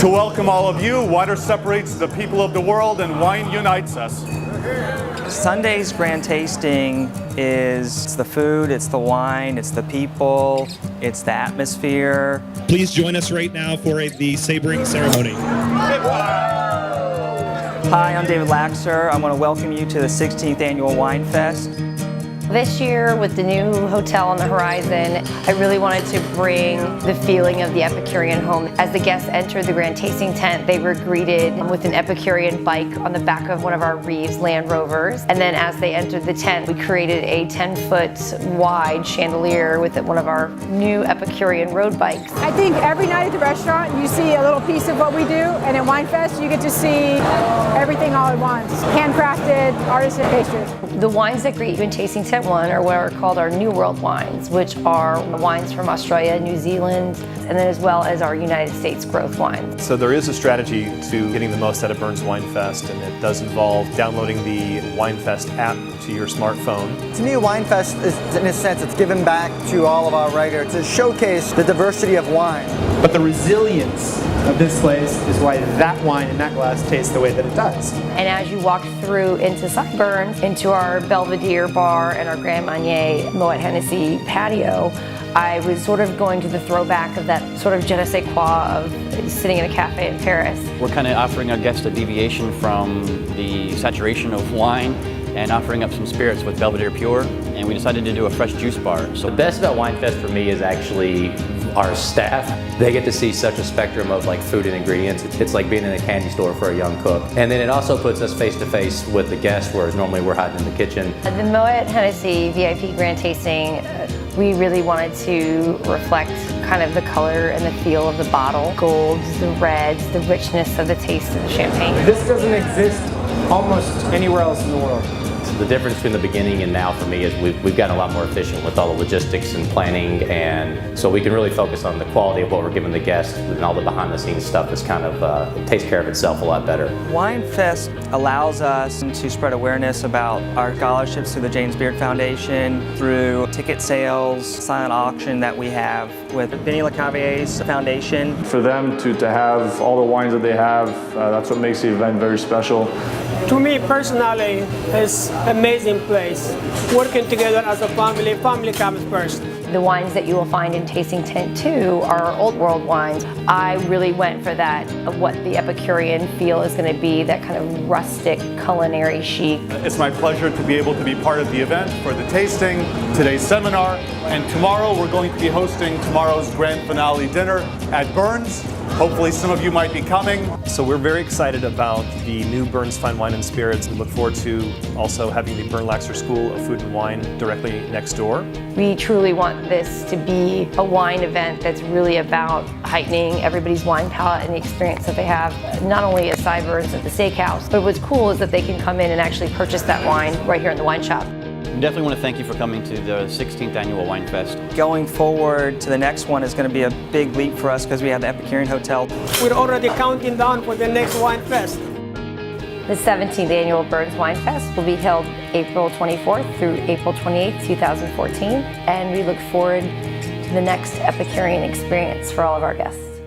To welcome all of you, water separates the people of the world and wine unites us. Sunday's grand tasting is the food, it's the wine, it's the people, it's the atmosphere. Please join us right now for the sabering ceremony. Hi, I'm David Laxer. I want to welcome you to the 16th Annual Winefest. This year, with the new hotel on the horizon, I really wanted to bring the feeling of the Epicurean home. As the guests entered the grand tasting tent, they were greeted with an Epicurean bike on the back of one of our Reeves Land Rovers. And then as they entered the tent, we created a 10-foot wide chandelier with one of our new Epicurean road bikes. I think every night at the restaurant, you see a little piece of what we do, and at Winefest, you get to see everything all at once. Handcrafted, artisan pastries. The wines that greet you in Tasting Tent 1 are what are called our New World wines, which are wines from Australia, New Zealand, and then as well as our United States growth wines. So there is a strategy to getting the most out of Bern's Winefest, and it does involve downloading the Winefest app to your smartphone. To me, Winefest is, in a sense, it's given back to all of our writers to showcase the diversity of wine. But the resilience of this place is why that wine in that glass tastes the way that it does. And as you walk through into Bern, into our Belvedere bar and our Grand Marnier Moet Hennessy patio, I was sort of going to the throwback of that sort of je ne sais quoi of sitting in a cafe in Paris. We're kind of offering our guests a deviation from the saturation of wine and offering up some spirits with Belvedere Pure, and we decided to do a fresh juice bar. So the best about Winefest for me is actually our staff. They get to see such a spectrum of like food and ingredients. It's like being in a candy store for a young cook. And then it also puts us face to face with the guests, whereas normally we're hiding in the kitchen. The Moet Hennessy VIP Grand Tasting, we really wanted to reflect kind of the color and the feel of the bottle. Golds, the reds, the richness of the taste of the champagne. This doesn't exist almost anywhere else in the world. The difference between the beginning and now for me is we've gotten a lot more efficient with all the logistics and planning, and so we can really focus on the quality of what we're giving the guests, and all the behind the scenes stuff is kind of takes care of itself a lot better. Winefest allows us to spread awareness about our scholarships through the James Beard Foundation, through ticket sales, silent auction that we have with Benny LeCavier's foundation. For them to have all the wines that they have, that's what makes the event very special. To me personally, it's an amazing place. Working together as a family, family comes first. The wines that you will find in Tasting Tent 2 are Old World wines. I really went for that, of what the Epicurean feel is going to be, that kind of rustic, culinary chic. It's my pleasure to be able to be part of the event for the tasting, today's seminar, and tomorrow we're going to be hosting tomorrow's grand finale dinner at Bern's. Hopefully some of you might be coming. So we're very excited about the new Bern's Fine Wine and Spirits. We look forward to also having the Bern Laxer School of Food and Wine directly next door. We truly want this to be a wine event that's really about heightening everybody's wine palate and the experience that they have, not only at Bern's at the steakhouse, but what's cool is that they can come in and actually purchase that wine right here in the wine shop. We definitely want to thank you for coming to the 16th Annual Winefest. Going forward to the next one is going to be a big leap for us because we have the Epicurean Hotel. We're already counting down for the next Winefest. The 17th Annual Bern's Winefest will be held April 24th through April 28th, 2014, and we look forward to the next Epicurean experience for all of our guests.